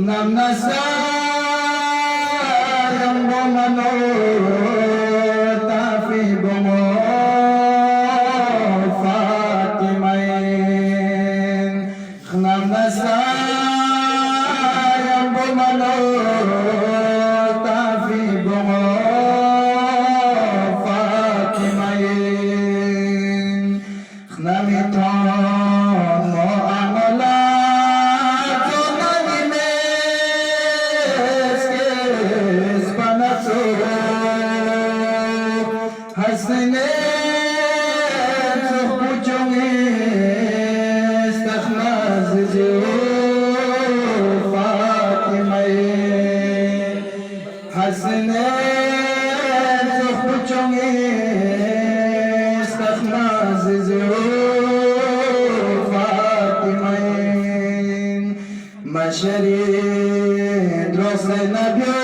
Namasayang bumano tafi bungo Fatimain Namasayang bumano tafi bungo Fatimain Namiton mo ang ulat Hasne tu puchonges takhmaz jo Fatima Hasne tu puchonges takhmaz jo Fatima Mashari drose nabyo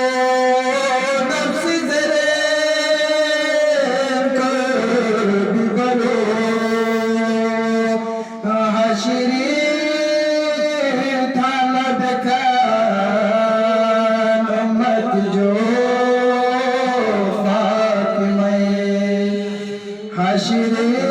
Hashiri